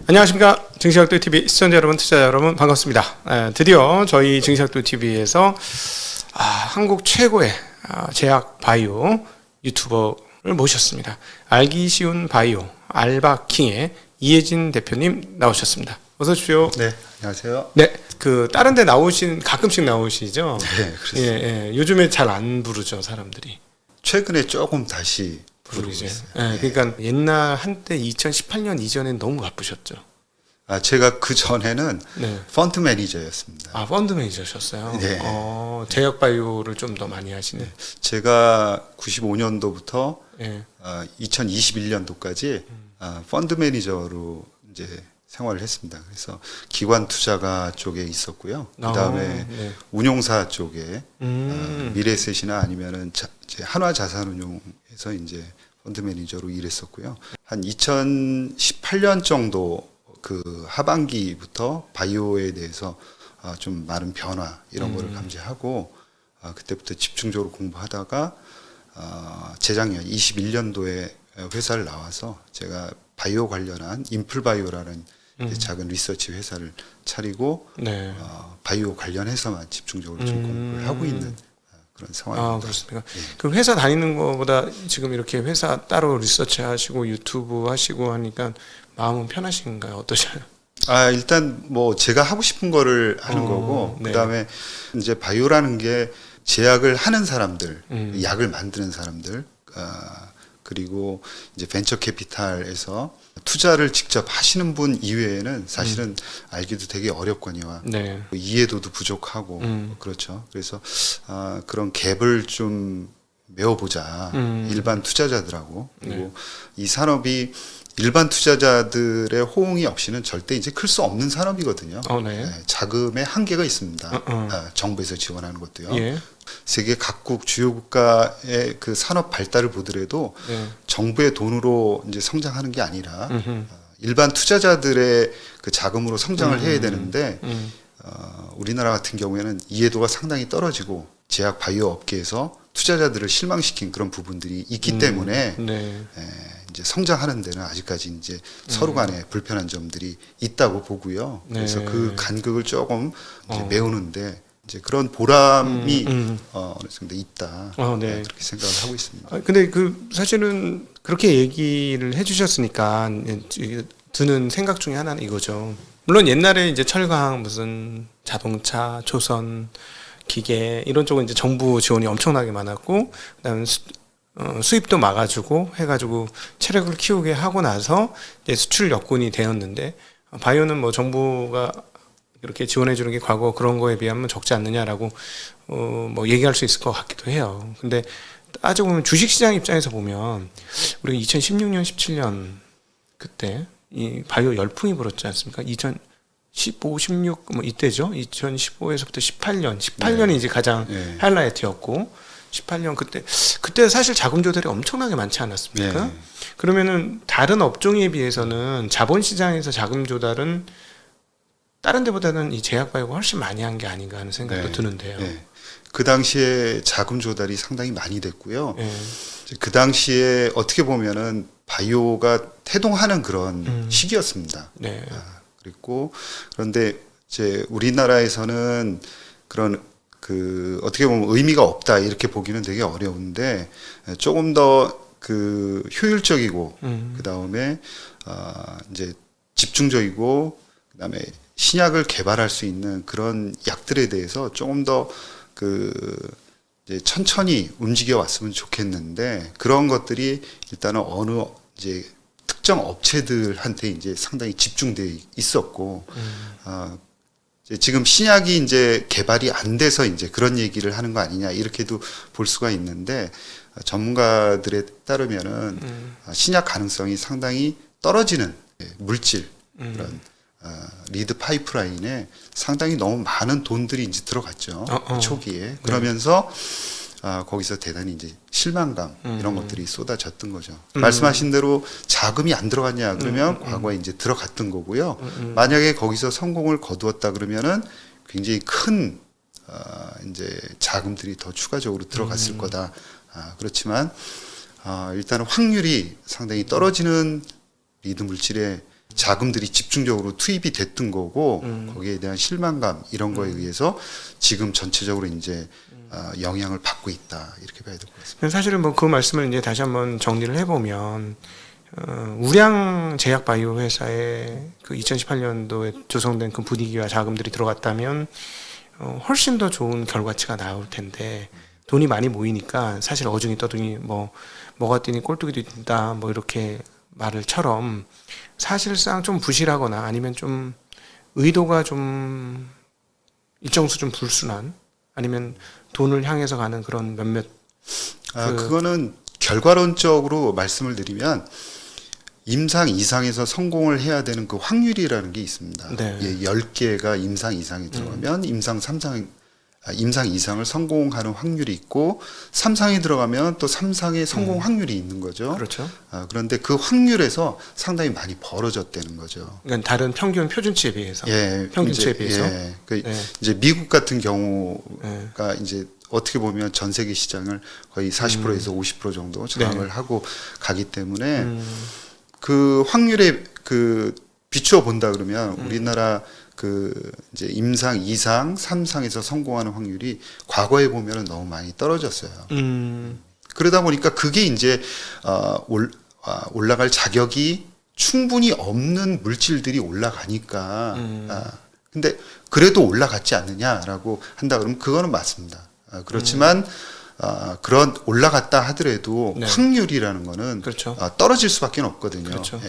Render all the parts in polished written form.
안녕하십니까. 증시학도TV 시청자 여러분, 투자자 여러분 반갑습니다. 드디어 저희 증시학도TV에서 한국 최고의 제약 바이오 유튜버를 모셨습니다. 알기 쉬운 바이오 알바킹의 이혜진 대표님 나오셨습니다. 어서 오십시오. 네, 안녕하세요. 네, 다른 데 가끔씩 나오시죠? 네, 그렇습니다. 예. 요즘에 잘 안 부르죠, 사람들이. 최근에 조금 다시 부르고 부르죠. 있어요. 그러니까 옛날 한때 2018년 이전엔 너무 바쁘셨죠. 제가 그 전에는 펀드 매니저였습니다. 펀드 매니저셨어요. 네. 제약 바이오를 좀 더 많이 하시는. 제가 95년도부터 2021년도까지 펀드 매니저로 이제 생활을 했습니다. 그래서 기관 투자가 쪽에 있었고요. 그다음에 운용사 쪽에 미래에셋이나 아니면은 이제 한화자산운용에서 이제 펀드 매니저로 일했었고요. 한 2018년 정도 그 하반기부터 바이오에 대해서 좀 많은 변화 이런 거를 감지하고 그때부터 집중적으로 공부하다가 재작년 21년도에 회사를 나와서 제가 바이오 관련한 인플바이오라는 작은 리서치 회사를 차리고 바이오 관련해서만 집중적으로 좀 공부를 하고 있는 그런 상황입니다. 그렇습니까? 그 회사 다니는 것보다 지금 이렇게 회사 따로 리서치 하시고 유튜브 하시고 하니까 마음은 편하신가요? 어떠셔요? 일단 뭐 제가 하고 싶은 거를 하는 거고 그다음에 이제 바이오라는 게 제약을 하는 사람들, 약을 만드는 사람들, 그리고 이제 벤처 캐피탈에서 투자를 직접 하시는 분 이외에는 사실은 알기도 되게 어렵거니와 이해도도 부족하고 그렇죠. 그래서 그런 갭을 좀 메워보자. 일반 투자자들하고 그리고 이 산업이 일반 투자자들의 호응이 없이는 절대 이제 클 수 없는 산업이거든요. 자금의 한계가 있습니다. 정부에서 지원하는 것도요. 세계 각국 주요 국가의 그 산업 발달을 보더라도 정부의 돈으로 이제 성장하는 게 아니라 일반 투자자들의 그 자금으로 성장을 해야 되는데 우리나라 같은 경우에는 이해도가 상당히 떨어지고 제약 바이오 업계에서 투자자들을 실망시킨 그런 부분들이 있기 때문에 이제 성장하는 데는 아직까지 이제 서로 간에 불편한 점들이 있다고 보고요. 그래서 그 간극을 조금 이제 메우는데 이제 그런 보람이 어느 정도 있다. 그렇게 생각을 하고 있습니다. 근데 사실은 그렇게 얘기를 해주셨으니까 드는 생각 중에 하나는 이거죠. 물론 옛날에 이제 철강, 무슨 자동차, 조선, 기계 이런 쪽은 이제 정부 지원이 엄청나게 많았고, 그다음에 수입도 막아주고 해가지고 체력을 키우게 하고 나서 이제 수출 여건이 되었는데, 바이오는 뭐 정부가 이렇게 지원해주는 게 과거 그런 거에 비하면 적지 않느냐라고 뭐 얘기할 수 있을 것 같기도 해요. 근데 따지고 보면 주식시장 입장에서 보면 우리가 2016년, 17년 그때 이 바이오 열풍이 불었지 않습니까? 2015, 16 뭐 이때죠. 2015에서부터 18년이 이제 가장 하이라이트였고 18년 그때 사실 자금 조달이 엄청나게 많지 않았습니까? 그러면은 다른 업종에 비해서는 자본시장에서 자금 조달은 다른 데보다는 이 제약 바이오가 훨씬 많이 한 게 아닌가 하는 생각도 드는데요. 그 당시에 자금 조달이 상당히 많이 됐고요. 그 당시에 어떻게 보면은 바이오가 태동하는 그런 시기였습니다. 그런데 이제 우리나라에서는 그런 어떻게 보면 의미가 없다 이렇게 보기는 되게 어려운데 조금 더 효율적이고 그 다음에 이제 집중적이고 그 다음에 신약을 개발할 수 있는 그런 약들에 대해서 조금 더 이제 천천히 움직여 왔으면 좋겠는데 그런 것들이 일단은 어느 이제 특정 업체들한테 이제 상당히 집중돼 있었고 이제 지금 신약이 이제 개발이 안 돼서 이제 그런 얘기를 하는 거 아니냐 이렇게도 볼 수가 있는데 전문가들에 따르면은 신약 가능성이 상당히 떨어지는 물질 그런 리드 파이프라인에 상당히 너무 많은 돈들이 이제 들어갔죠. 초기에. 그러면서 거기서 대단히 이제 실망감 이런 것들이 쏟아졌던 거죠. 말씀하신 대로 자금이 안 들어갔냐 그러면 과거에 이제 들어갔던 거고요. 만약에 거기서 성공을 거두었다 그러면은 굉장히 큰 이제 자금들이 더 추가적으로 들어갔을 거다. 그렇지만 일단은 확률이 상당히 떨어지는 리드 물질에 자금들이 집중적으로 투입이 됐던 거고 거기에 대한 실망감 이런 거에 의해서 지금 전체적으로 이제 영향을 받고 있다 이렇게 봐야 될 것 같습니다. 사실은 뭐 그 말씀을 이제 다시 한번 정리를 해보면 우량 제약 바이오 회사에 그 2018년도에 조성된 그 분위기와 자금들이 들어갔다면 훨씬 더 좋은 결과치가 나올 텐데 돈이 많이 모이니까 사실 어중이 떠중이 뭐가 뛰니 꼴뚜기도 뛴다 뭐 이렇게 말을처럼 사실상 좀 부실하거나 아니면 좀 의도가 좀 일정 수준 불순한 아니면 돈을 향해서 가는 그런 몇몇 그거는 결과론적으로 말씀을 드리면 임상 이상에서 성공을 해야 되는 그 확률이라는 게 있습니다. 네. 10개가 임상 이상에 들어가면 임상 이상을 성공하는 확률이 있고 3상에 들어가면 또 3상의 성공 확률이 있는 거죠. 그렇죠. 그런데 그 확률에서 상당히 많이 벌어졌다는 거죠. 그러니까 다른 평균 표준치에 비해서 예, 평균치에 비해서 이제 미국 같은 경우가 이제 어떻게 보면 전 세계 시장을 거의 40%에서 50% 정도 장악을 하고 가기 때문에 그 확률에 그 비추어 본다 그러면 우리나라 그 이제 임상 2상, 3상에서 성공하는 확률이 과거에 보면은 너무 많이 떨어졌어요. 그러다 보니까 그게 이제 올라갈 자격이 충분히 없는 물질들이 올라가니까 근데 그래도 올라갔지 않느냐라고 한다 그러면 그거는 맞습니다. 그렇지만 그런 올라갔다 하더라도 확률이라는 거는 그렇죠. 떨어질 수밖에 없거든요. 그렇죠.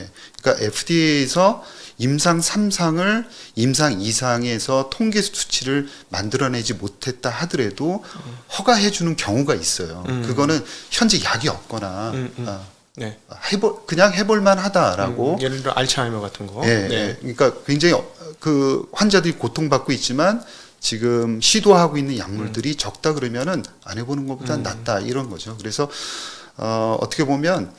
그러니까 FDA에서 임상 3상을 임상 2상에서 통계 수치를 만들어내지 못했다 하더라도 허가해 주는 경우가 있어요. 그거는 현재 약이 없거나 그냥 해볼만 하다라고. 예를 들어 알츠하이머 같은 거. 그러니까 굉장히 그 환자들이 고통받고 있지만 지금 시도하고 있는 약물들이 적다 그러면은 안 해보는 것보다 낫다 이런 거죠. 그래서 어떻게 보면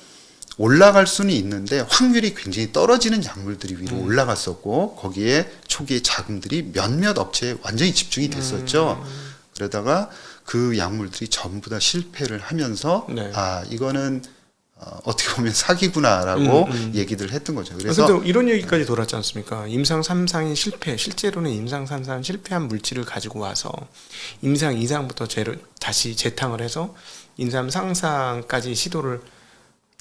올라갈 수는 있는데 확률이 굉장히 떨어지는 약물들이 위로 올라갔었고 거기에 초기에 자금들이 몇몇 업체에 완전히 집중이 됐었죠. 그러다가 그 약물들이 전부 다 실패를 하면서 이거는 어떻게 보면 사기구나라고 얘기들 했던 거죠. 그래서 근데 이런 얘기까지 돌았지 않습니까? 임상 3상이 실패, 실제로는 임상 3상 실패한 물질을 가지고 와서 임상 2상부터 다시 재탕을 해서 임상 3상까지 시도를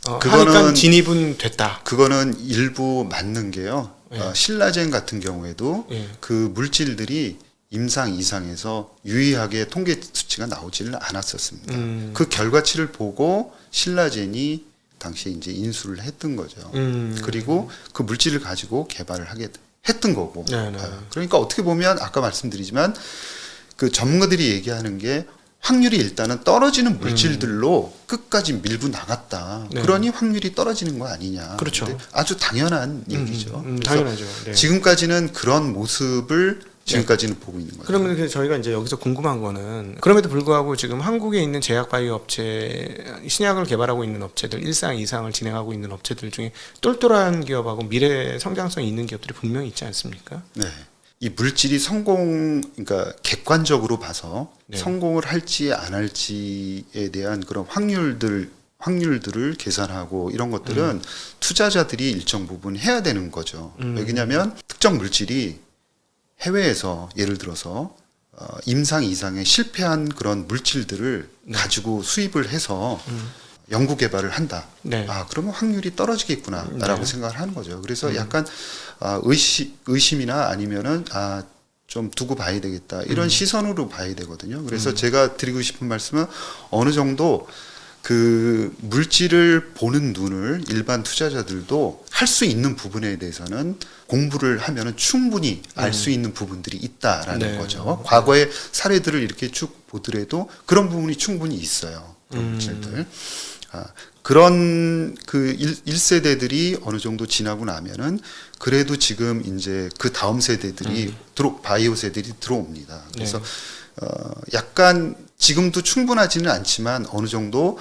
하니까 진입은 됐다. 그거는 일부 맞는 게요. 신라젠 같은 경우에도 그 물질들이 임상 이상에서 유의하게 통계 수치가 나오지는 않았었습니다. 그 결과치를 보고 신라젠이 당시에 이제 인수를 했던 거죠. 그리고 그 물질을 가지고 개발을 하게 했던 거고. 그러니까 어떻게 보면 아까 말씀드리지만 그 전문가들이 얘기하는 게 확률이 일단은 떨어지는 물질들로 끝까지 밀고 나갔다. 그러니 확률이 떨어지는 거 아니냐. 그렇죠. 아주 당연한 얘기죠. 당연하죠. 지금까지는 그런 모습을 지금까지는 보고 있는 거죠. 그러면 저희가 이제 여기서 궁금한 거는 그럼에도 불구하고 지금 한국에 있는 제약 바이오 업체, 신약을 개발하고 있는 업체들, 1상, 2상을 진행하고 있는 업체들 중에 똘똘한 기업하고 미래 성장성이 있는 기업들이 분명히 있지 않습니까? 네. 이 물질이 그러니까 객관적으로 봐서 성공을 할지 안 할지에 대한 그런 확률들을 계산하고 이런 것들은 투자자들이 일정 부분 해야 되는 거죠. 왜냐하면 특정 물질이 해외에서 예를 들어서 임상 이상에 실패한 그런 물질들을 가지고 수입을 해서 연구 개발을 한다. 그러면 확률이 떨어지겠구나라고 생각을 하는 거죠. 그래서 약간 의심이나 아니면은 좀 두고 봐야 되겠다 이런 시선으로 봐야 되거든요. 그래서 제가 드리고 싶은 말씀은 어느 정도 그 물질을 보는 눈을 일반 투자자들도 할 수 있는 부분에 대해서는 공부를 하면은 충분히 알 수 있는 부분들이 있다라는 거죠. 과거의 사례들을 이렇게 쭉 보더라도 그런 부분이 충분히 있어요. 그런 물질들. 그런 그 1세대들이 어느 정도 지나고 나면은 그래도 지금 이제 그 다음 세대들이 바이오 세대들이 들어옵니다. 그래서 약간 지금도 충분하지는 않지만 어느 정도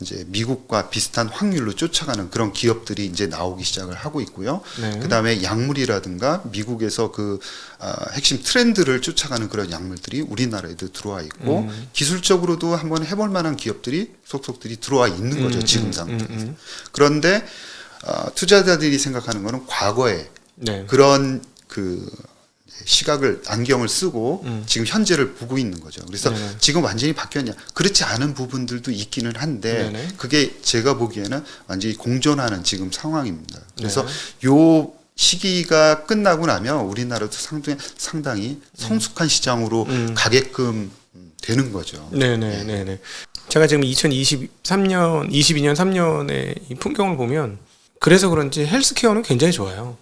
이제 미국과 비슷한 확률로 쫓아가는 그런 기업들이 이제 나오기 시작을 하고 있고요. 그다음에 약물이라든가 미국에서 그 핵심 트렌드를 쫓아가는 그런 약물들이 우리나라에도 들어와 있고 기술적으로도 한번 해볼 만한 기업들이 속속들이 들어와 있는 거죠. 지금 상태에서. 그런데 투자자들이 생각하는 거는 과거에 네. 그런 그 시각을 안경을 쓰고 지금 현재를 보고 있는 거죠. 그래서 네네. 지금 완전히 바뀌었냐? 그렇지 않은 부분들도 있기는 한데 네네. 그게 제가 보기에는 완전히 공존하는 지금 상황입니다. 그래서 네. 요 시기가 끝나고 나면 우리나라도 상당히 성숙한 시장으로 가게끔 되는 거죠. 네네네네. 제가 지금 2023년, 22년, 3년의 이 풍경을 보면 그래서 그런지 헬스케어는 굉장히 좋아요.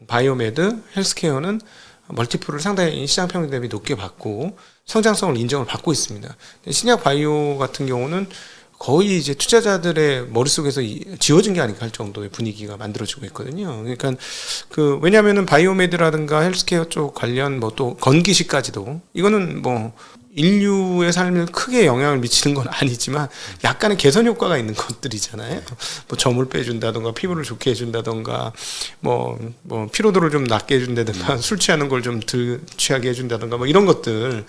바이오메드, 헬스케어는 멀티플을 상당히 시장 평균 대비 높게 받고 성장성을 인정을 받고 있습니다. 신약 바이오 같은 경우는 거의 이제 투자자들의 머릿속에서 지워진 게 아닐까 할 정도의 분위기가 만들어지고 있거든요. 그러니까 왜냐면은 바이오메드라든가 헬스케어 쪽 관련 뭐 또 건기식까지도 이거는 뭐 인류의 삶에 크게 영향을 미치는 건 아니지만 약간의 개선 효과가 있는 것들이잖아요. 뭐 점을 빼준다던가 피부를 좋게 해준다던가 뭐 피로도를 좀 낮게 해준다던가 술 취하는 걸 좀 덜 취하게 해준다던가 뭐 이런 것들은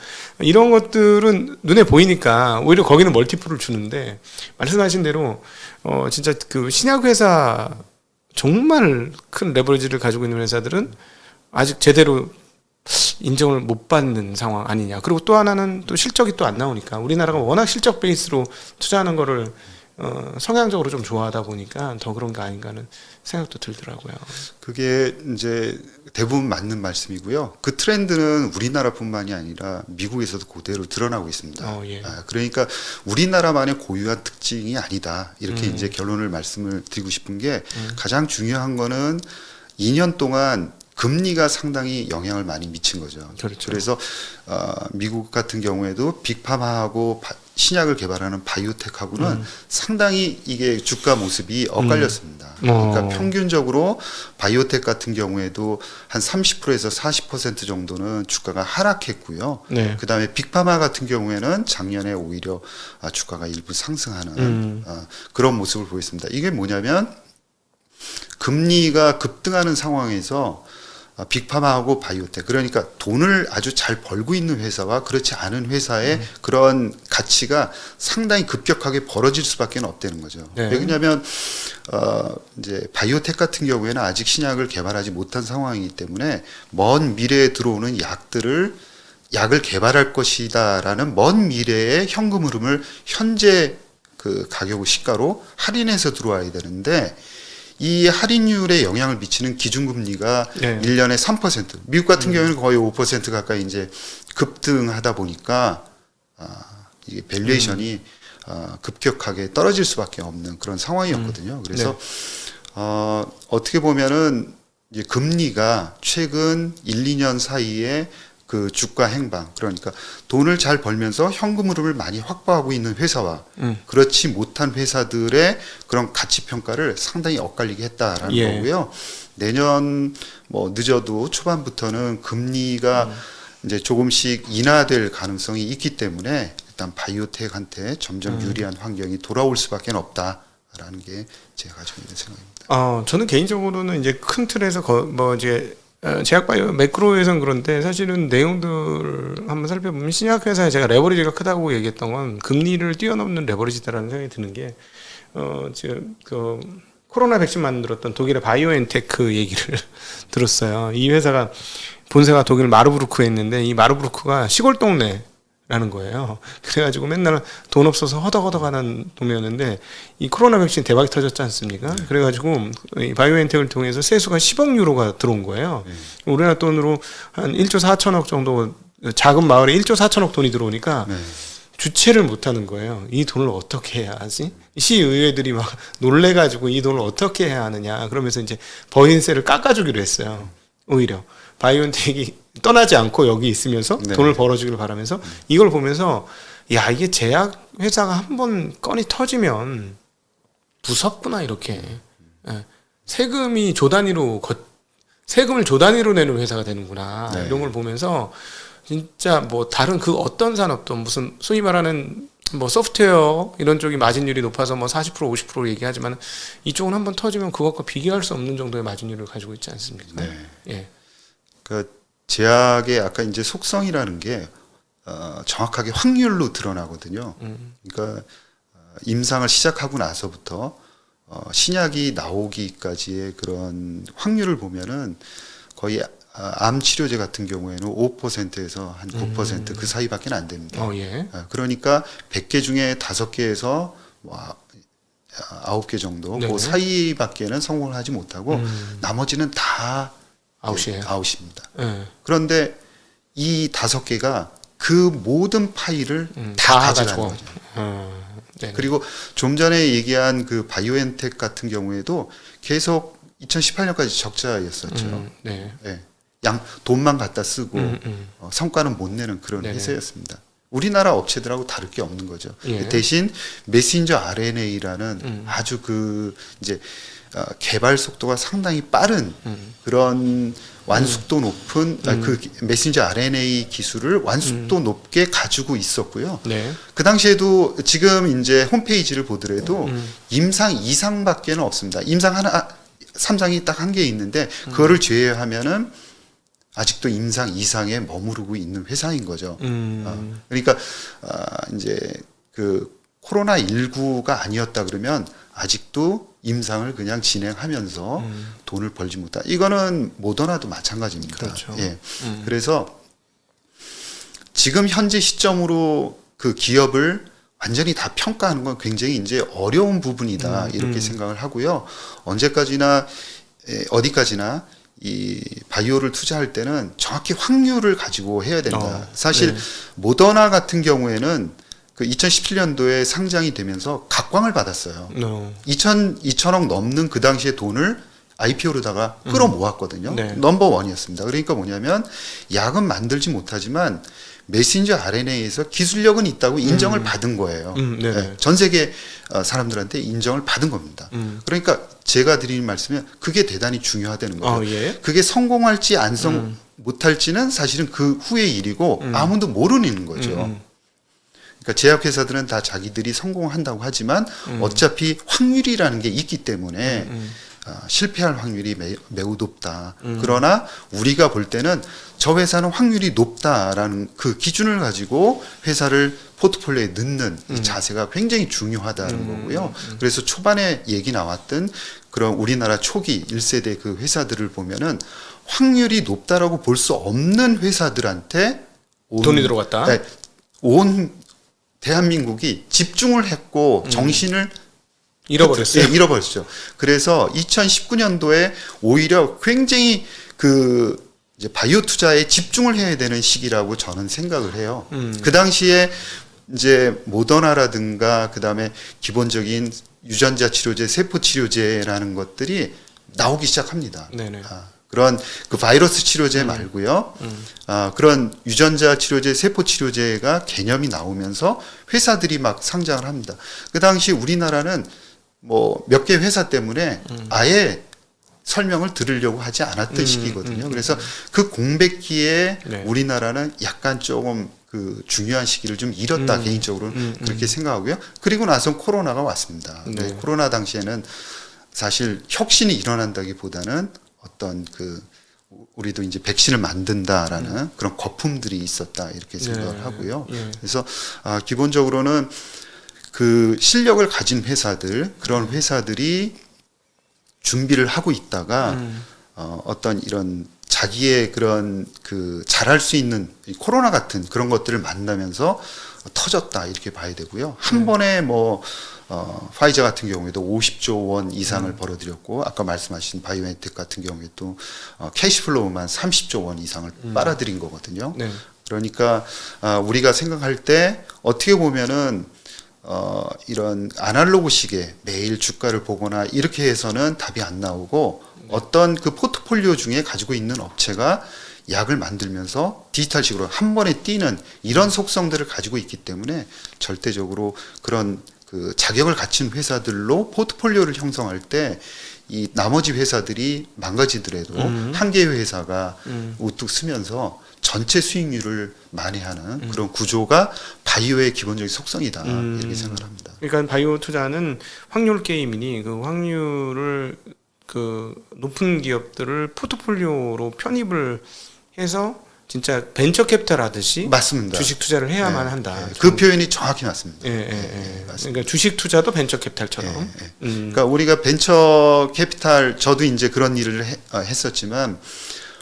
눈에 보이니까 오히려 거기는 멀티플을 주는데 말씀하신 대로 진짜 그 신약 회사 정말 큰 레버리지를 가지고 있는 회사들은 아직 제대로 인정을 못 받는 상황 아니냐. 그리고 또 하나는 또 실적이 또 안 나오니까 우리나라가 워낙 실적 베이스로 투자하는 거를 성향적으로 좀 좋아하다 보니까 더 그런 게 아닌가 하는 생각도 들더라고요. 그게 이제 대부분 맞는 말씀이고요. 그 트렌드는 우리나라뿐만이 아니라 미국에서도 그대로 드러나고 있습니다. 예. 그러니까 우리나라만의 고유한 특징이 아니다. 이렇게 이제 결론을 말씀을 드리고 싶은 게 가장 중요한 거는 2년 동안 금리가 상당히 영향을 많이 미친 거죠. 그렇죠. 그래서 미국 같은 경우에도 빅파마하고 신약을 개발하는 바이오텍하고는 상당히 이게 주가 모습이 엇갈렸습니다. 그러니까 평균적으로 바이오텍 같은 경우에도 한 30%에서 40% 정도는 주가가 하락했고요. 네. 그다음에 빅파마 같은 경우에는 작년에 오히려 주가가 일부 상승하는 그런 모습을 보였습니다. 이게 뭐냐면 금리가 급등하는 상황에서 빅파마하고 바이오텍, 그러니까 돈을 아주 잘 벌고 있는 회사와 그렇지 않은 회사의 그런 가치가 상당히 급격하게 벌어질 수밖에 없다는 거죠. 네. 왜냐하면 이제 바이오텍 같은 경우에는 아직 신약을 개발하지 못한 상황이기 때문에 먼 미래에 들어오는 약을 개발할 것이다라는 먼 미래의 현금 흐름을 현재 그 가격 시가로 할인해서 들어와야 되는데, 이 할인율에 영향을 미치는 기준금리가 네. 1년에 3%, 미국 같은 경우에는 거의 5% 가까이 이제 급등하다 보니까 이게 밸류에이션이 급격하게 떨어질 수밖에 없는 그런 상황이었거든요. 그래서 네. 어떻게 보면은 이제 금리가 최근 1, 2년 사이에 그 주가 행방, 그러니까 돈을 잘 벌면서 현금 흐름을 많이 확보하고 있는 회사와 그렇지 못한 회사들의 그런 가치 평가를 상당히 엇갈리게 했다라는 예. 거고요. 내년 뭐 늦어도 초반부터는 금리가 이제 조금씩 인하될 가능성이 있기 때문에 일단 바이오텍한테 점점 유리한 환경이 돌아올 수밖에 없다라는 게 제가 가지고 있는 생각입니다. 저는 개인적으로는 이제 큰 틀에서 이제 제약바이오 매크로에선 그런데 사실은 내용들 한번 살펴보면 신약 회사에 제가 레버리지가 크다고 얘기했던 건 금리를 뛰어넘는 레버리지다라는 생각이 드는 게 지금 그 코로나 백신 만들었던 독일의 바이오엔테크 얘기를 들었어요. 이 회사가 본사가 독일 마르부르크에 있는데 이 마르부르크가 시골 동네 라는 거예요. 그래가지고 맨날 돈 없어서 허덕허덕하는 동네였는데 이 코로나 백신 대박이 터졌지 않습니까? 그래가지고 이 바이오엔텍을 통해서 세수가 10억 유로가 들어온 거예요. 우리나라 돈으로 한 1조 4천억 정도, 작은 마을에 1조 4천억 돈이 들어오니까 주체를 못하는 거예요. 이 돈을 어떻게 해야 하지? 시의회들이 막 놀래가지고 이 돈을 어떻게 해야 하느냐 그러면서 이제 버인세를 깎아주기로 했어요. 오히려 바이오엔텍이 떠나지 않고 여기 있으면서 돈을 벌어주기를 바라면서 이걸 보면서 야, 이게 제약 회사가 한번 건이 터지면 무섭구나 이렇게. 세금을 조 단위로 내는 회사가 되는구나. 이런 걸 보면서 진짜 뭐 다른 그 어떤 산업도 무슨 소위 말하는 뭐 소프트웨어 이런 쪽이 마진율이 높아서 뭐 40% 50% 얘기하지만 이쪽은 한번 터지면 그것과 비교할 수 없는 정도의 마진율을 가지고 있지 않습니까? 네. 예. 그 제약의 아까 이제 속성이라는 게 정확하게 확률로 드러나거든요. 그러니까 임상을 시작하고 나서부터 신약이 나오기까지의 그런 확률을 보면은 거의 암 치료제 같은 경우에는 5%에서 한 9%그 사이밖에 안 됩니다. 예. 그러니까 100개 중에 5개에서 뭐 9개 정도 네네. 그 사이밖에는 성공을 하지 못하고 나머지는 다 아웃입니다. 네. 그런데 이 5개가 그 모든 파일을 다 가져가는 거죠. 그리고 좀 전에 얘기한 그 바이오엔텍 같은 경우에도 계속 2018년까지 적자였었죠. 네. 네. 돈만 갖다 쓰고 성과는 못 내는 그런 네네. 회사였습니다. 우리나라 업체들하고 다를 게 없는 거죠. 예. 대신 메신저 RNA라는 아주 그 이제 개발 속도가 상당히 빠른 그런 완숙도 높은 그 메신저 RNA 기술을 완숙도 높게 가지고 있었고요. 네. 그 당시에도 지금 이제 홈페이지를 보더라도 임상 2상밖에는 없습니다. 임상 3상이 딱 한 개 있는데 그거를 제외하면은 아직도 임상 2상에 머무르고 있는 회사인 거죠. 그러니까 이제 그 코로나 19가 아니었다 그러면 아직도 임상을 그냥 진행하면서 돈을 벌지 못하. 이거는 모더나도 마찬가지입니다. 그렇죠. 예. 그래서 지금 현재 시점으로 그 기업을 완전히 다 평가하는 건 굉장히 이제 어려운 부분이다 이렇게 생각을 하고요. 언제까지나 어디까지나 이 바이오를 투자할 때는 정확히 확률을 가지고 해야 된다. 사실 네. 모더나 같은 경우에는 그 2017년도에 상장이 되면서 각광을 받았어요. 2천억 넘는 그 당시에 돈을 IPO로다가 끌어모았거든요. 네. 넘버원이었습니다. 그러니까 뭐냐면 약은 만들지 못하지만 메신저 RNA에서 기술력은 있다고 인정을 받은 거예요. 네. 전 세계 사람들한테 인정을 받은 겁니다. 그러니까 제가 드리는 말씀은 그게 대단히 중요하다는 거죠. 예. 그게 성공할지 못할지는 사실은 그 후의 일이고 아무도 모르는 거죠. 그러니까 제약회사들은 다 자기들이 성공한다고 하지만 어차피 확률이라는 게 있기 때문에 실패할 확률이 매우 높다. 그러나 우리가 볼 때는 저 회사는 확률이 높다라는 그 기준을 가지고 회사를 포트폴리오에 넣는 이 자세가 굉장히 중요하다는 거고요. 그래서 초반에 얘기 나왔던 그런 우리나라 초기 1세대 그 회사들을 보면은 확률이 높다라고 볼 수 없는 회사들한테 돈이 들어갔다. 네, 온 대한민국이 집중을 했고 정신을 잃어버렸어요. 예, 잃어버렸죠. 그래서 2019년도에 오히려 굉장히 그 이제 바이오 투자에 집중을 해야 되는 시기라고 저는 생각을 해요. 그 당시에 이제 모더나라든가 그다음에 기본적인 유전자 치료제, 세포 치료제라는 것들이 나오기 시작합니다. 네네. 그런 그 바이러스 치료제 말고요. 그런 유전자 치료제, 세포 치료제가 개념이 나오면서 회사들이 막 상장을 합니다. 그 당시 우리나라는 뭐 몇 개 회사 때문에 아예 설명을 들으려고 하지 않았던 시기거든요. 그래서 그 공백기에 네. 우리나라는 약간 조금 그 중요한 시기를 좀 잃었다 개인적으로는 그렇게 생각하고요. 그리고 나서 코로나가 왔습니다. 네. 코로나 당시에는 사실 혁신이 일어난다기보다는 어떤 그 우리도 이제 백신을 만든다라는 그런 거품들이 있었다 이렇게 생각을 네. 하고요. 예. 그래서 기본적으로는 그 실력을 가진 회사들 그런 회사들이 준비를 하고 있다가 어떤 이런 자기의 그런 그 잘할 수 있는 이 코로나 같은 그런 것들을 만나면서 터졌다 이렇게 봐야 되고요. 한 번에 뭐 파이저 같은 경우에도 50조 원 이상을 벌어들였고 아까 말씀하신 바이오엔텍 같은 경우에도 캐시플로우만 30조 원 이상을 빨아들인 거거든요. 네. 그러니까 우리가 생각할 때 어떻게 보면은 이런 아날로그식의 매일 주가를 보거나 이렇게 해서는 답이 안 나오고 어떤 그 포트폴리오 중에 가지고 있는 업체가 약을 만들면서 디지털식으로 한 번에 뛰는 이런 속성들을 가지고 있기 때문에 절대적으로 그런 그 자격을 갖춘 회사들로 포트폴리오를 형성할 때 이 나머지 회사들이 망가지더라도 한 개의 회사가 우뚝 서면서 전체 수익률을 만회하는 그런 구조가 바이오의 기본적인 속성이다 이렇게 생각을 합니다. 그러니까 바이오 투자는 확률 게임이니 그 확률을 그 높은 기업들을 포트폴리오로 편입을 해서 진짜 벤처 캐피탈 하듯이 맞습니다. 주식 투자를 해야만 예, 한다. 예. 그 표현이 정확히 맞습니다. 맞습니다. 그러니까 주식 투자도 벤처 캐피탈처럼. 그러니까 우리가 벤처 캐피탈 저도 이제 그런 일을 했었지만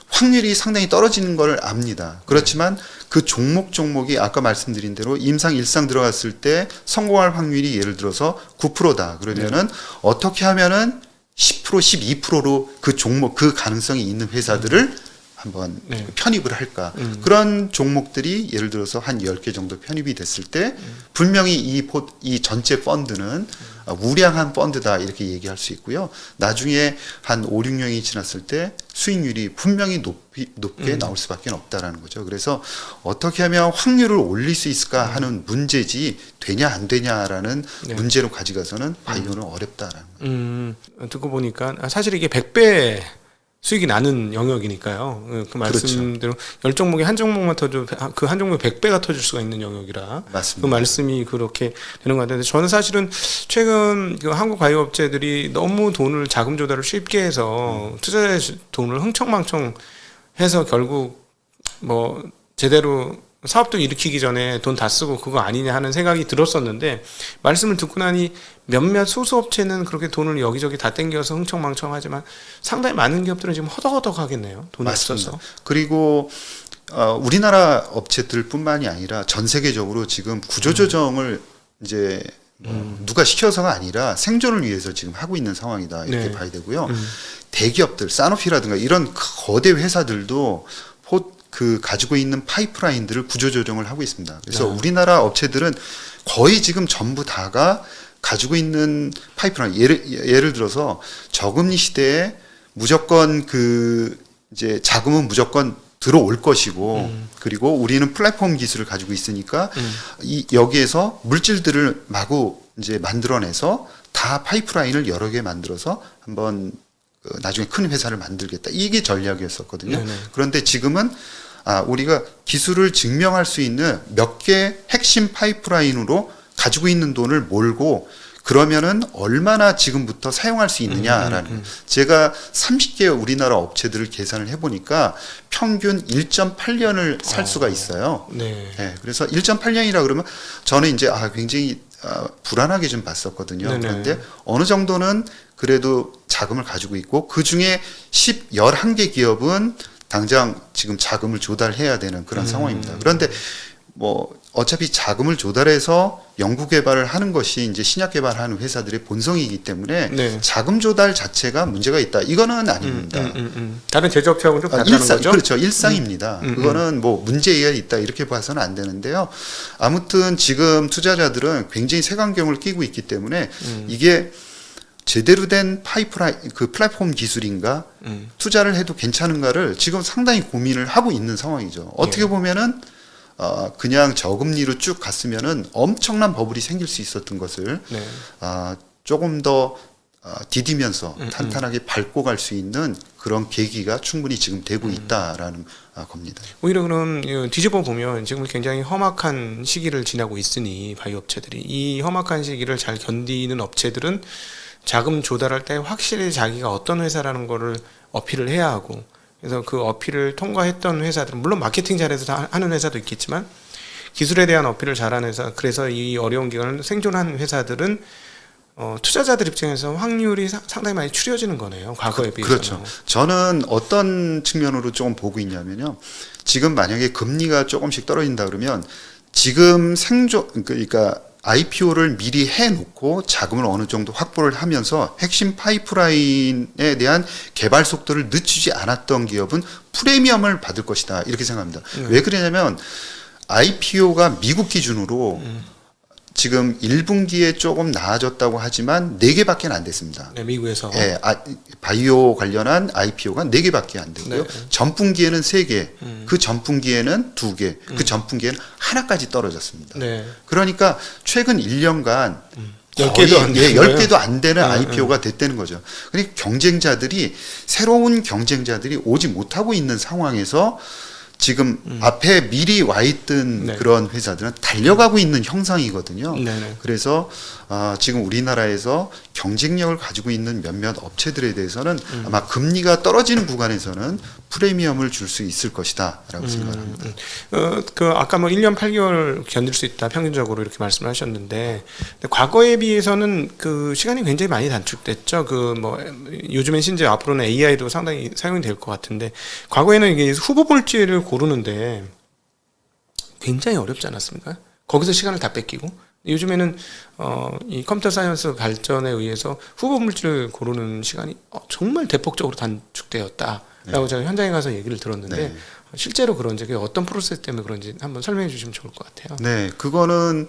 확률이 상당히 떨어지는 걸 압니다. 그렇지만 그 종목이 아까 말씀드린 대로 임상 일상 들어갔을 때 성공할 확률이 예를 들어서 9%다. 그러면은 어떻게 하면은 10%, 12%로 그 종목 그 가능성이 있는 회사들을 한번 편입을 할까. 그런 종목들이 예를 들어서 한 10개 정도 편입이 됐을 때 분명히 이 전체 펀드는 우량한 펀드다 이렇게 얘기할 수 있고요. 나중에 한 5, 6년이 지났을 때 수익률이 분명히 높게 나올 수밖에 없다라는 거죠. 그래서 어떻게 하면 확률을 올릴 수 있을까 하는 문제지 되냐 안 되냐라는 문제로 가져가서는 바이오는 어렵다라는 거죠. 듣고 보니까 사실 이게 100배 수익이 나는 영역이니까요. 그 말씀대로 10종목에 한 종목만 터져 그 한 종목에 100배가 터질 수가 있는 영역이라 맞습니다. 그 말씀이 그렇게 되는 것 같은데 저는 사실은 최근 그 한국 바이오 업체들이 너무 돈을 자금 조달을 쉽게 해서 투자자의 돈을 흥청망청 해서 결국 뭐 제대로 사업도 일으키기 전에 돈 다 쓰고 그거 아니냐 하는 생각이 들었었는데 말씀을 듣고 나니 몇몇 소수업체는 그렇게 돈을 여기저기 다 땡겨서 흥청망청하지만 상당히 많은 기업들은 지금 허덕허덕하겠네요. 돈이 맞습니다. 없어서. 그리고 우리나라 업체들뿐만이 아니라 전 세계적으로 지금 구조조정을 이제 누가 시켜서가 아니라 생존을 위해서 지금 하고 있는 상황이다 이렇게 봐야 되고요. 대기업들, 사노피라든가 이런 거대 회사들도 그 가지고 있는 파이프라인들을 구조조정을 하고 있습니다. 그래서 우리나라 업체들은 거의 지금 전부 다가 가지고 있는 파이프라인 예를 들어서 저금리 시대에 무조건 그 이제 자금은 무조건 들어올 것이고 그리고 우리는 플랫폼 기술을 가지고 있으니까 여기에서 물질들을 마구 이제 만들어내서 다 파이프라인을 여러 개 만들어서 한번 나중에 큰 회사를 만들겠다. 이게 전략이었었거든요. 네네. 그런데 지금은 우리가 기술을 증명할 수 있는 몇 개 핵심 파이프라인으로 가지고 있는 돈을 몰고 그러면은 얼마나 지금부터 사용할 수 있느냐라는 제가 30개 우리나라 업체들을 계산을 해보니까 평균 1.8년을 살 수가 있어요. 네. 네, 그래서 1.8년이라 그러면 저는 이제 굉장히 불안하게 좀 봤었거든요. 네네. 그런데 어느 정도는 그래도 자금을 가지고 있고 그 중에 11개 기업은 당장 지금 자금을 조달해야 되는 그런 상황입니다. 그런데 뭐 어차피 자금을 조달해서 연구 개발을 하는 것이 이제 신약 개발하는 회사들의 본성이기 때문에 자금 조달 자체가 문제가 있다. 이거는 아닙니다. 다른 제조업체하고는 좀 다르다는 거죠? 그렇죠. 일상입니다. 그거는 뭐 문제가 있다 이렇게 봐서는 안 되는데요. 아무튼 지금 투자자들은 굉장히 색안경을 끼고 있기 때문에 이게 제대로 된 파이프라인 그 플랫폼 기술인가 투자를 해도 괜찮은가를 지금 상당히 고민을 하고 있는 상황이죠. 어떻게 보면은 그냥 저금리로 쭉 갔으면은 엄청난 버블이 생길 수 있었던 것을 조금 더 디디면서 탄탄하게 밟고 갈 수 있는 그런 계기가 충분히 지금 되고 있다라는 겁니다. 오히려 그럼 뒤집어 보면 지금 굉장히 험악한 시기를 지나고 있으니 바이오 업체들이 이 험악한 시기를 잘 견디는 업체들은 자금 조달할 때 확실히 자기가 어떤 회사라는 거를 어필을 해야 하고 그래서 그 어필을 통과했던 회사들은 물론 마케팅 잘해서 하는 회사도 있겠지만 기술에 대한 어필을 잘하는 회사 그래서 이 어려운 기간을 생존한 회사들은 투자자들 입장에서 확률이 상당히 많이 추려지는 거네요. 과거에 비해서. 그렇죠. 저는 어떤 측면으로 조금 보고 있냐면요. 지금 만약에 금리가 조금씩 떨어진다 그러면 지금 그러니까 IPO를 미리 해놓고 자금을 어느 정도 확보를 하면서 핵심 파이프라인에 대한 개발 속도를 늦추지 않았던 기업은 프리미엄을 받을 것이다. 이렇게 생각합니다. 왜 그러냐면 IPO가 미국 기준으로 지금 1분기에 조금 나아졌다고 하지만 4개밖에 안 됐습니다. 네, 미국에서. 예, 바이오 관련한 IPO가 4개밖에 안 됐고요. 전분기에는 3개, 그 전분기에는 2개, 그 전분기에는 하나까지 떨어졌습니다. 그러니까 최근 1년간 10개도 안 되는 IPO가 됐다는 거죠. 그러니까 새로운 경쟁자들이 오지 못하고 있는 상황에서 지금 앞에 미리 와 있던 그런 회사들은 달려가고 있는 형상이거든요. 그래서 지금 우리나라에서 경쟁력을 가지고 있는 몇몇 업체들에 대해서는 아마 금리가 떨어지는 구간에서는 프리미엄을 줄 수 있을 것이다라고 생각을 합니다. 그 아까 뭐 1년 8개월 견딜 수 있다 평균적으로 이렇게 말씀을 하셨는데 과거에 비해서는 그 시간이 굉장히 많이 단축됐죠. 그 뭐 요즘엔 심지어 앞으로는 AI도 상당히 사용이 될 것 같은데 과거에는 이게 후보 물질을 고르는데 굉장히 어렵지 않았습니까? 거기서 시간을 다 뺏기고 요즘에는 이 컴퓨터 사이언스 발전에 의해서 후보 물질을 고르는 시간이 정말 대폭적으로 단축되었다라고 제가 현장에 가서 얘기를 들었는데 실제로 그런지 어떤 프로세스 때문에 그런지 한번 설명해 주시면 좋을 것 같아요. 네, 그거는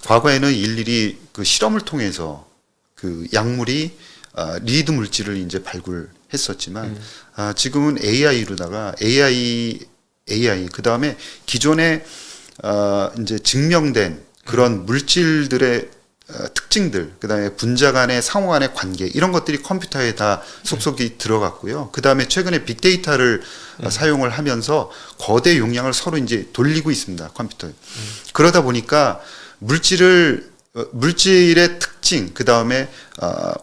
과거에는 일일이 그 실험을 통해서 그 약물이 리드 물질을 이제 발굴했었지만 지금은 AI로다가 AI 그 다음에 기존에 이제 증명된 그런 물질들의 특징들, 그다음에 분자 간의 상호 간의 관계 이런 것들이 컴퓨터에 다 속속이 들어갔고요. 그다음에 최근에 빅데이터를 사용을 하면서 거대 용량을 서로 이제 돌리고 있습니다. 컴퓨터에. 그러다 보니까 물질의 특징, 그다음에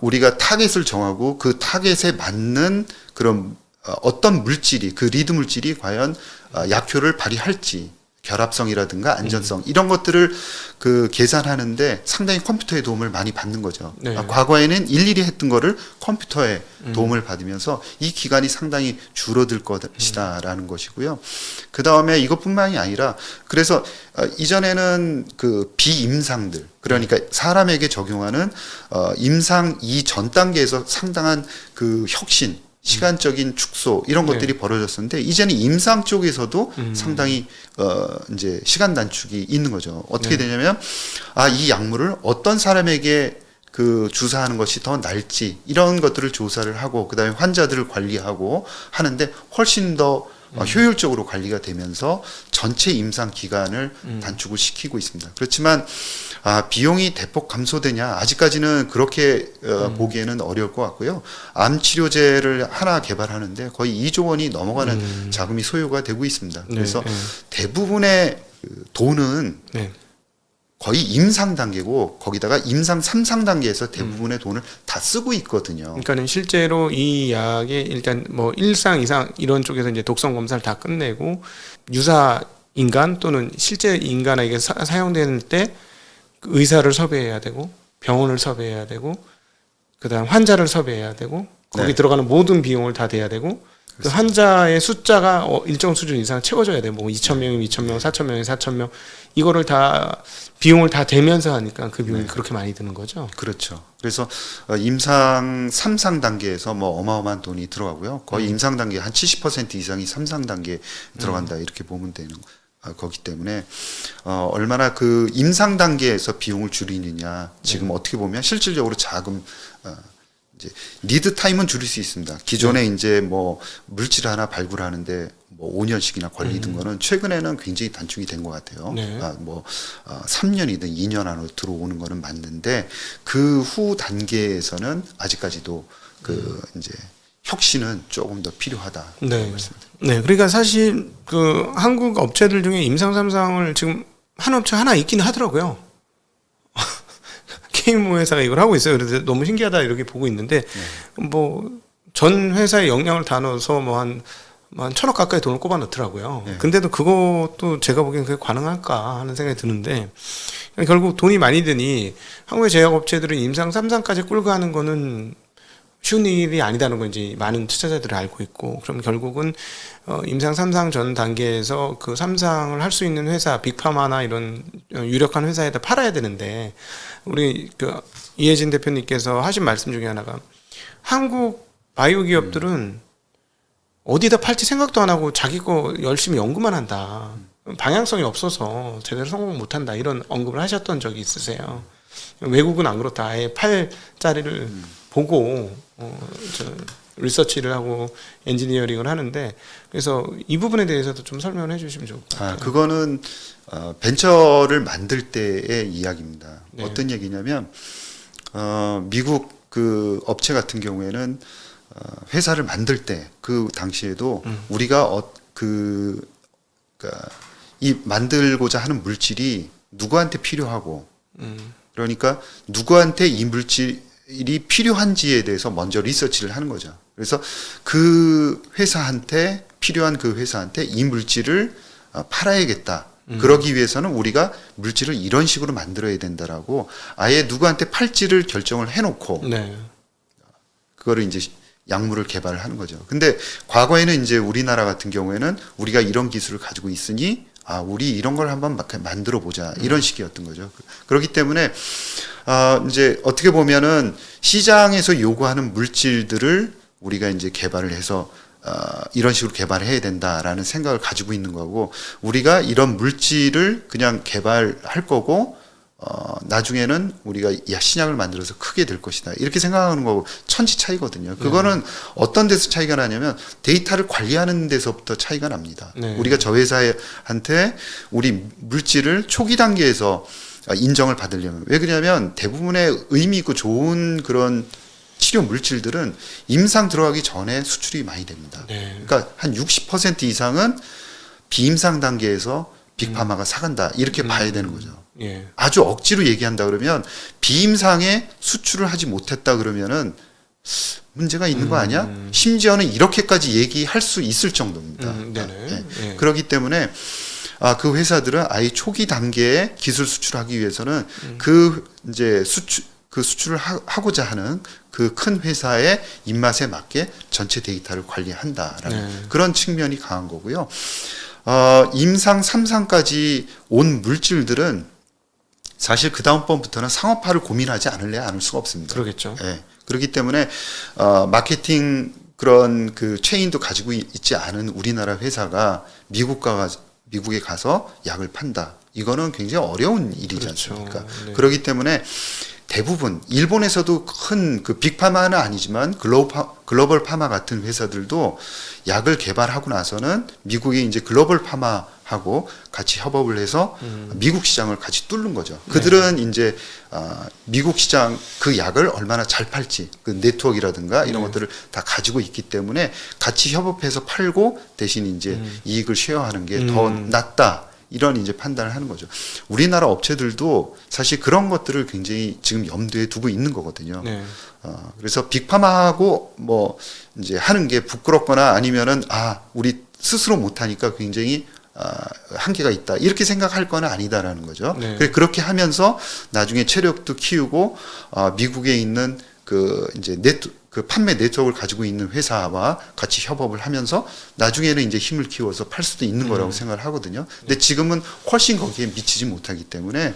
우리가 타겟을 정하고 그 타겟에 맞는 그런 어떤 물질이 그 리드 물질이 과연 약효를 발휘할지 결합성이라든가 안전성 이런 것들을 그 계산하는데 상당히 컴퓨터의 도움을 많이 받는 거죠. 네. 과거에는 일일이 했던 거를 컴퓨터의 도움을 받으면서 이 기간이 상당히 줄어들 것이다라는 것이고요. 그 다음에 이것뿐만이 아니라 그래서 이전에는 그 비임상들 그러니까 사람에게 적용하는 임상 이전 단계에서 상당한 그 혁신 시간적인 축소 이런 것들이 벌어졌었는데 이제는 임상 쪽에서도 상당히 이제 시간 단축이 있는 거죠. 어떻게 되냐면 이 약물을 어떤 사람에게 그 주사하는 것이 더 나을지 이런 것들을 조사를 하고 그다음에 환자들을 관리하고 하는데 훨씬 더 효율적으로 관리가 되면서 전체 임상 기간을 단축을 시키고 있습니다. 그렇지만 비용이 대폭 감소되냐 아직까지는 그렇게 보기에는 어려울 것 같고요. 암 치료제를 하나 개발하는데 거의 2조 원이 넘어가는 자금이 소요가 되고 있습니다. 그래서 대부분의 돈은 거의 임상 단계고 거기다가 임상 3상 단계에서 대부분의 돈을 다 쓰고 있거든요. 그러니까는 실제로 이 약의 일단 뭐 1상, 2상 이런 쪽에서 이제 독성 검사를 다 끝내고 유사 인간 또는 실제 인간에게 사용될 때 의사를 섭외해야 되고 병원을 섭외해야 되고 그다음 환자를 섭외해야 되고 거기 들어가는 모든 비용을 다 대야 되고 그 환자의 숫자가 일정 수준 이상 채워져야 돼요. 뭐 2,000명이면 2,000명, 4,000명이면 4,000명 이거를 다 비용을 다 대면서 하니까 그 비용이 그렇게 많이 드는 거죠. 그렇죠. 그래서 임상 3상 단계에서 뭐 어마어마한 돈이 들어가고요. 거의 임상 단계 한 70% 이상이 3상 단계에 들어간다 이렇게 보면 되는 거기 때문에 얼마나 그 임상 단계에서 비용을 줄이느냐 지금 어떻게 보면 실질적으로 자금 이제 리드 타임은 줄일 수 있습니다. 기존에 이제 뭐 물질 하나 발굴하는데 뭐 5년씩이나 걸리던 거는 최근에는 굉장히 단축이 된 것 같아요. 3년이든 2년 안으로 들어오는 거는 맞는데 그 후 단계에서는 아직까지도 그 이제 혁신은 조금 더 필요하다. 네, 그러니까 사실 그 한국 업체들 중에 임상 3상을 지금 한 업체 하나 있긴 하더라고요. 게임 회사가 이걸 하고 있어요. 그래서 너무 신기하다 이렇게 보고 있는데 뭐 전 회사의 역량을 다 넣어서 뭐 한 1,000억 가까이 돈을 꼽아 넣더라고요. 근데도 그것도 제가 보기엔 그게 가능할까 하는 생각이 드는데 결국 돈이 많이 드니 한국의 제약업체들은 임상 3상까지 끌고 가는 거는 쉬운 일이 아니다는 건 이제 많은 투자자들이 알고 있고 그럼 결국은 임상 3상 전 단계에서 그 3상을 할 수 있는 회사 빅파마나 이런 유력한 회사에다 팔아야 되는데 우리 그 이혜진 대표님께서 하신 말씀 중에 하나가 한국 바이오 기업들은 어디다 팔지 생각도 안 하고 자기 거 열심히 연구만 한다. 방향성이 없어서 제대로 성공 못 한다. 이런 언급을 하셨던 적이 있으세요. 외국은 안 그렇다. 아예 팔 자리를 보고 리서치를 하고 엔지니어링을 하는데 그래서 이 부분에 대해서도 좀 설명을 해주시면 좋을 것 같아요. 그거는 벤처를 만들 때의 이야기입니다. 어떤 얘기냐면 미국 그 업체 같은 경우에는 회사를 만들 때 그 당시에도 우리가 이 만들고자 하는 물질이 누구한테 필요하고 그러니까 누구한테 이 물질이 필요한지에 대해서 먼저 리서치를 하는 거죠. 그래서 그 회사한테 필요한 그 회사한테 이 물질을 팔아야겠다. 그러기 위해서는 우리가 물질을 이런 식으로 만들어야 된다라고 아예 누구한테 팔지를 결정을 해놓고 네. 그거를 이제 약물을 개발을 하는 거죠. 근데 과거에는 이제 우리나라 같은 경우에는 우리가 이런 기술을 가지고 있으니 우리 이런 걸 한번 만들어 보자 이런 식이었던 거죠. 그렇기 때문에 이제 어떻게 보면은 시장에서 요구하는 물질들을 우리가 이제 개발을 해서 이런 식으로 개발해야 된다라는 생각을 가지고 있는 거고 우리가 이런 물질을 그냥 개발할 거고 나중에는 우리가 신약을 만들어서 크게 될 것이다 이렇게 생각하는 거고 천지 차이거든요. 그거는 어떤 데서 차이가 나냐면 데이터를 관리하는 데서부터 차이가 납니다. 네. 우리가 저 회사한테 우리 물질을 초기 단계에서 인정을 받으려면 왜 그러냐면 대부분의 의미 있고 좋은 그런 치료 물질들은 임상 들어가기 전에 수출이 많이 됩니다. 네. 그러니까 한 60% 이상은 비임상 단계에서 빅파마가 사간다 이렇게 봐야 되는 거죠. 예. 아주 억지로 얘기한다 그러면 비임상에 수출을 하지 못했다 그러면은 문제가 있는 거 아니야? 심지어는 이렇게까지 얘기할 수 있을 정도입니다. 네네. 예. 그렇기 때문에 그 회사들은 아예 초기 단계에 기술 수출하기 위해서는 그 이제 수출을 하고자 하는 그 큰 회사의 입맛에 맞게 전체 데이터를 관리한다라는 그런 측면이 강한 거고요. 임상 3상까지 온 물질들은 사실 그 다음번부터는 상업화를 고민하지 않을 수가 없습니다. 그러겠죠. 예. 그렇기 때문에 마케팅 그런 그 체인도 가지고 있지 않은 우리나라 회사가 미국에 가서 약을 판다. 이거는 굉장히 어려운 일이지 그렇죠. 않습니까? 네. 그렇기 때문에 대부분 일본에서도 큰 그 빅파마는 아니지만 글로벌 파마 같은 회사들도 약을 개발하고 나서는 미국의 이제 글로벌 파마하고 같이 협업을 해서 미국 시장을 같이 뚫는 거죠. 그들은 이제 미국 시장 그 약을 얼마나 잘 팔지 그 네트워크라든가 이런 것들을 다 가지고 있기 때문에 같이 협업해서 팔고 대신 이제 이익을 쉐어하는 게 더 낫다. 이런 이제 판단을 하는 거죠. 우리나라 업체들도 사실 그런 것들을 굉장히 지금 염두에 두고 있는 거거든요. 네. 그래서 빅파마하고 뭐 이제 하는 게 부끄럽거나 아니면은 우리 스스로 못하니까 굉장히 한계가 있다 이렇게 생각할 건 아니다라는 거죠. 네. 그렇게 하면서 나중에 체력도 키우고 미국에 있는 그 이제 그 판매 네트워크를 가지고 있는 회사와 같이 협업을 하면서 나중에는 이제 힘을 키워서 팔 수도 있는 거라고 생각을 하거든요. 근데 지금은 훨씬 거기에 미치지 못하기 때문에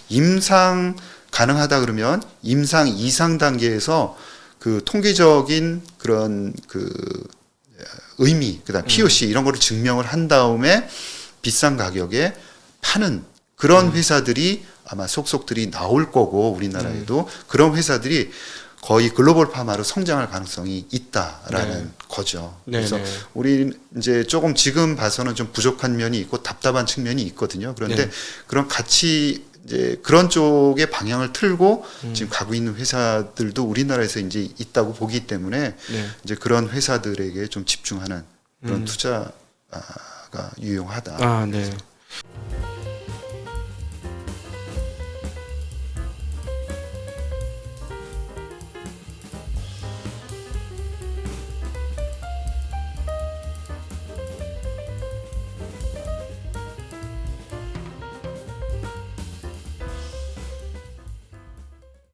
임상 가능하다 그러면 임상 이상 단계에서 그 통계적인 그런 그 의미, 그다음 POC 이런 거를 증명을 한 다음에 비싼 가격에 파는 그런 회사들이 아마 속속들이 나올 거고 우리나라에도 그런 회사들이 거의 글로벌 파마로 성장할 가능성이 있다라는 거죠. 그래서 우리 이제 조금 지금 봐서는 좀 부족한 면이 있고 답답한 측면이 있거든요. 그런데 그런 같이 이제 그런 쪽의 방향을 틀고 지금 가고 있는 회사들도 우리나라에서 이제 있다고 보기 때문에 이제 그런 회사들에게 좀 집중하는 그런 투자가 유용하다. 네.